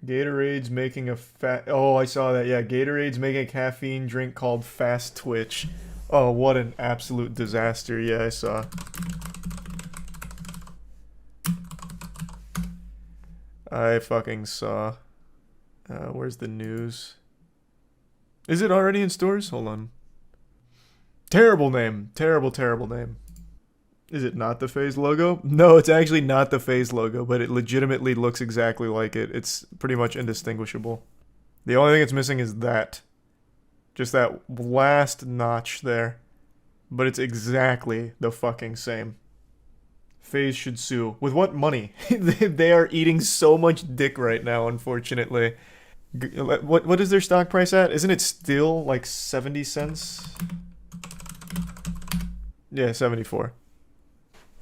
Gatorade's making a Oh, I saw that. Yeah, Gatorade's making a caffeine drink called Fast Twitch. Oh, what an absolute disaster. Yeah, I saw. I fucking saw. Where's the news? Is it already in stores? Hold on. Terrible name. Terrible, terrible name. Is it not the FaZe logo? No, it's actually not the FaZe logo, but it legitimately looks exactly like it. It's pretty much indistinguishable. The only thing it's missing is that. Just that last notch there. But it's exactly the fucking same. FaZe should sue. With what money? They are eating so much dick right now, unfortunately. What is their stock price at? Isn't it still like 70 cents? Yeah, 74.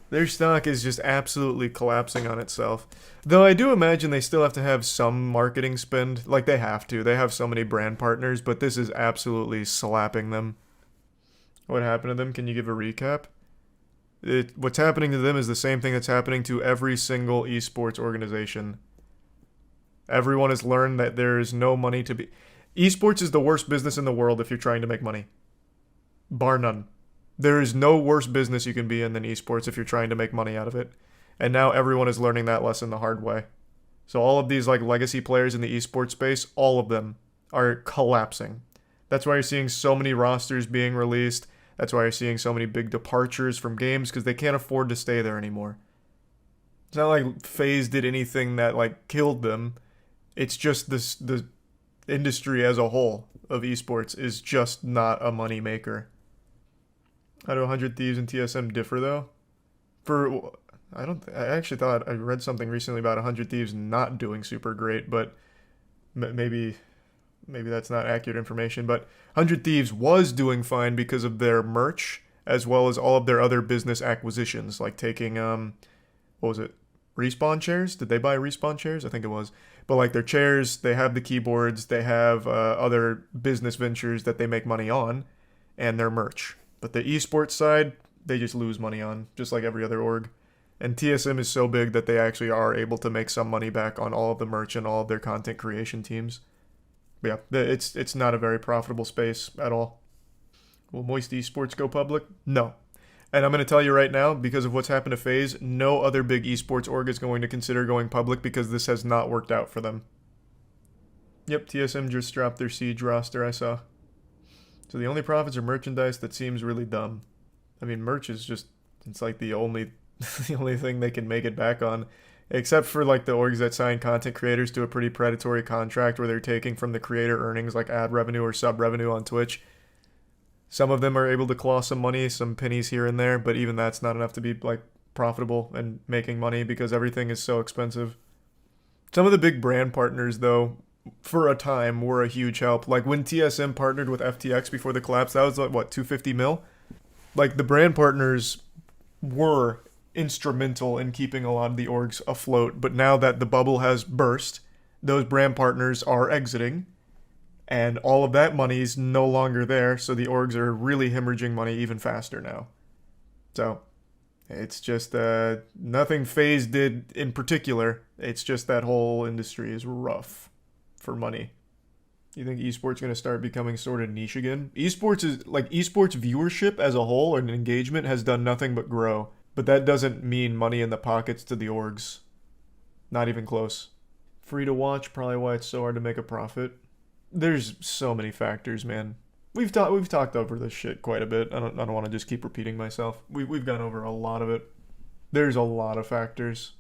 Their stock is just absolutely collapsing on itself. Though I do imagine they still have to have some marketing spend. Like, they have to. They have so many brand partners, but this is absolutely slapping them. What happened to them? Can you give a recap? What's happening to them is the same thing that's happening to every single esports organization. Everyone has learned that there is no money to be... Esports is the worst business in the world if you're trying to make money. Bar none. There is no worse business you can be in than esports if you're trying to make money out of it. And now everyone is learning that lesson the hard way. So all of these like legacy players in the esports space, all of them are collapsing. That's why you're seeing so many rosters being released. That's why you're seeing so many big departures from games, because they can't afford to stay there anymore. It's not like FaZe did anything that like killed them. It's just the industry as a whole of esports is just not a money maker. How do 100 Thieves and TSM differ though? I actually thought I read something recently about 100 Thieves not doing super great, but maybe that's not accurate information. But 100 Thieves was doing fine because of their merch, as well as all of their other business acquisitions, like taking what was it? Respawn chairs? Did they buy Respawn chairs? I think it was. But like their chairs, they have the keyboards, they have other business ventures that they make money on, and their merch. But the esports side, they just lose money on, just like every other org. And TSM is so big that they actually are able to make some money back on all of the merch and all of their content creation teams. But yeah, it's not a very profitable space at all. Will Moist Esports go public? No. And I'm going to tell you right now, because of what's happened to FaZe, no other big esports org is going to consider going public because this has not worked out for them. Yep, TSM just dropped their Siege roster, I saw. So the only profits are merchandise. That seems really dumb. I mean, merch is just, it's like the only thing they can make it back on. Except for like the orgs that sign content creators to a pretty predatory contract where they're taking from the creator earnings like ad revenue or sub revenue on Twitch. Some of them are able to claw some money, some pennies here and there, but even that's not enough to be like profitable and making money because everything is so expensive. Some of the big brand partners though, for a time, were a huge help. Like when TSM partnered with FTX before the collapse, that was like what, 250 mil? Like the brand partners were instrumental in keeping a lot of the orgs afloat, but now that the bubble has burst, those brand partners are exiting, and all of that money is no longer there, so the orgs are really hemorrhaging money even faster now. So, it's just nothing FaZe did in particular, it's just that whole industry is rough for money. You think esports going to start becoming sort of niche again? Esports viewership as a whole and engagement has done nothing but grow. But that doesn't mean money in the pockets to the orgs. Not even close. Free to watch, probably why it's so hard to make a profit. There's so many factors, man. We've talked over this shit quite a bit. I don't want to just keep repeating myself. We've gone over a lot of it. There's a lot of factors.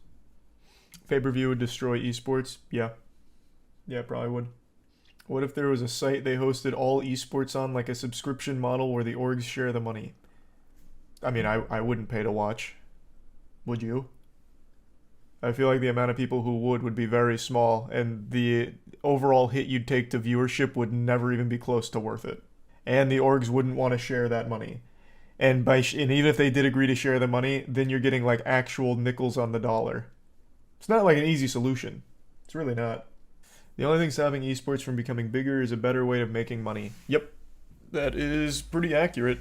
Pay-per-view would destroy esports? Yeah. Yeah, probably would. What if there was a site they hosted all esports on, like a subscription model where the orgs share the money? I mean, I wouldn't pay to watch. Would you? I feel like the amount of people who would be very small, and the overall hit you'd take to viewership would never even be close to worth it. And the orgs wouldn't want to share that money. And even if they did agree to share the money, then you're getting like actual nickels on the dollar. It's not like an easy solution. It's really not. The only thing stopping esports from becoming bigger is a better way of making money. Yep, that is pretty accurate.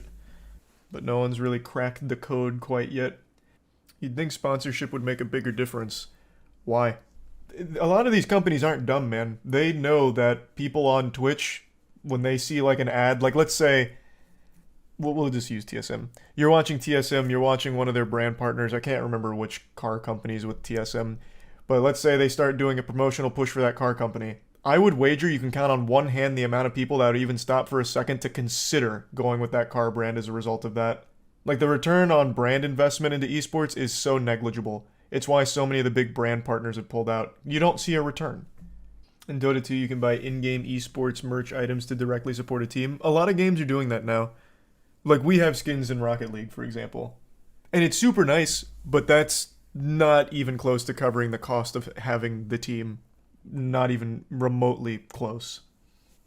But no one's really cracked the code quite yet. You'd think sponsorship would make a bigger difference. Why? A lot of these companies aren't dumb, man. They know that people on Twitch, when they see like an ad, like let's say, we'll just use TSM. You're watching TSM, you're watching one of their brand partners. I can't remember which car companies with TSM, but let's say they start doing a promotional push for that car company. I would wager you can count on one hand the amount of people that would even stop for a second to consider going with that car brand as a result of that. Like the return on brand investment into esports is so negligible. It's why so many of the big brand partners have pulled out. You don't see a return. In Dota 2, you can buy in-game esports merch items to directly support a team. A lot of games are doing that now. Like we have skins in Rocket League, for example. And it's super nice, but that's not even close to covering the cost of having the team. Not even remotely close.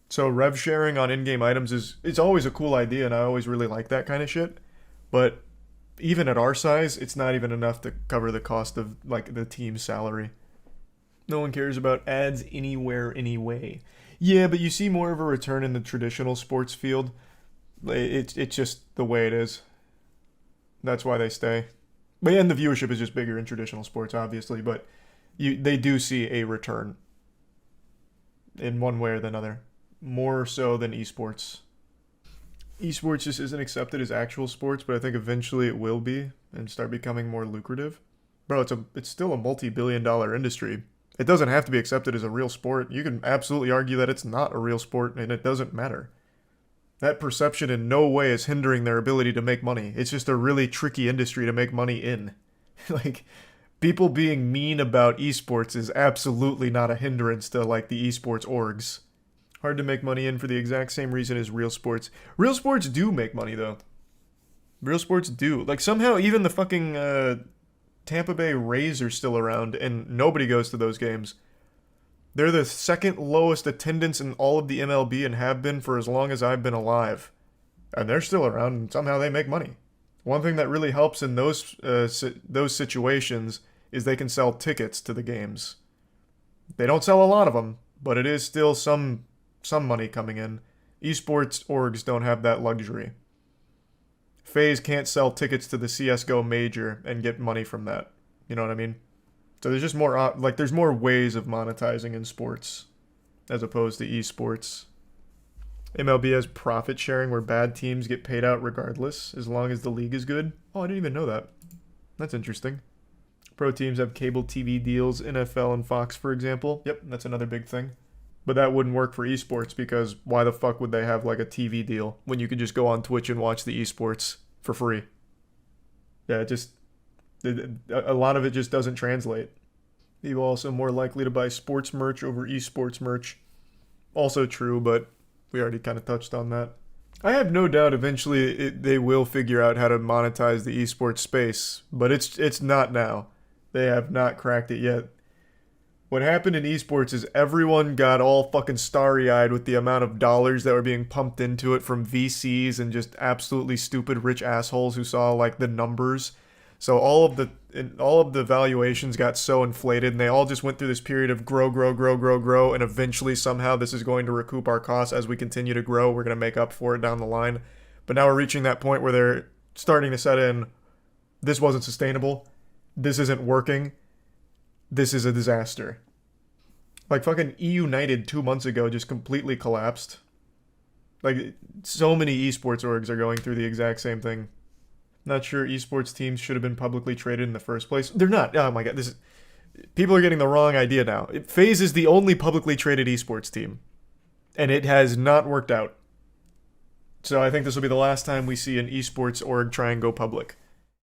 So rev sharing on in-game items it's always a cool idea, and I always really like that kind of shit. But even at our size, it's not even enough to cover the cost of like the team's salary. No one cares about ads anywhere, anyway. Yeah, but you see more of a return in the traditional sports field. It's just the way it is. That's why they stay. But yeah, and the viewership is just bigger in traditional sports, obviously. But they do see a return in one way or the other, more so than esports. Esports just isn't accepted as actual sports, but I think eventually it will be and start becoming more lucrative. Bro, it's still a multi-billion-dollar industry. It doesn't have to be accepted as a real sport. You can absolutely argue that it's not a real sport, and it doesn't matter. That perception in no way is hindering their ability to make money. It's just a really tricky industry to make money in. Like, people being mean about esports is absolutely not a hindrance to, like, the esports orgs. Hard to make money in for the exact same reason as real sports. Real sports do make money, though. Real sports do. Like, somehow even the fucking Tampa Bay Rays are still around, and nobody goes to those games. They're the second lowest attendance in all of the MLB and have been for as long as I've been alive. And they're still around, and somehow they make money. One thing that really helps in those situations is they can sell tickets to the games. They don't sell a lot of them, but it is still some money coming in. Esports orgs don't have that luxury. FaZe can't sell tickets to the CSGO major and get money from that. You know what I mean? So there's just more, there's more ways of monetizing in sports as opposed to esports. MLB has profit sharing where bad teams get paid out regardless, as long as the league is good. Oh, I didn't even know that. That's interesting. Pro teams have cable TV deals, NFL and Fox, for example. Yep, that's another big thing. But that wouldn't work for esports because why the fuck would they have like a TV deal when you could just go on Twitch and watch the esports for free? Yeah, a lot of it just doesn't translate. People are also more likely to buy sports merch over esports merch. Also true, but we already kind of touched on that. I have no doubt eventually they will figure out how to monetize the esports space, but it's not now. They have not cracked it yet. What happened in esports is everyone got all fucking starry-eyed with the amount of dollars that were being pumped into it from VCs and just absolutely stupid rich assholes who saw like the numbers. So all of the valuations got so inflated, and they all just went through this period of grow, and eventually somehow this is going to recoup our costs as we continue to grow. We're going to make up for it down the line. But now we're reaching that point where they're starting to set in, this wasn't sustainable, this isn't working, this is a disaster. Like fucking E-United 2 months ago just completely collapsed. Like, so many esports orgs are going through the exact same thing. Not sure esports teams should have been publicly traded in the first place. They're not. Oh my god, people are getting the wrong idea now. FaZe is the only publicly traded esports team, and it has not worked out. So I think this will be the last time we see an esports org try and go public.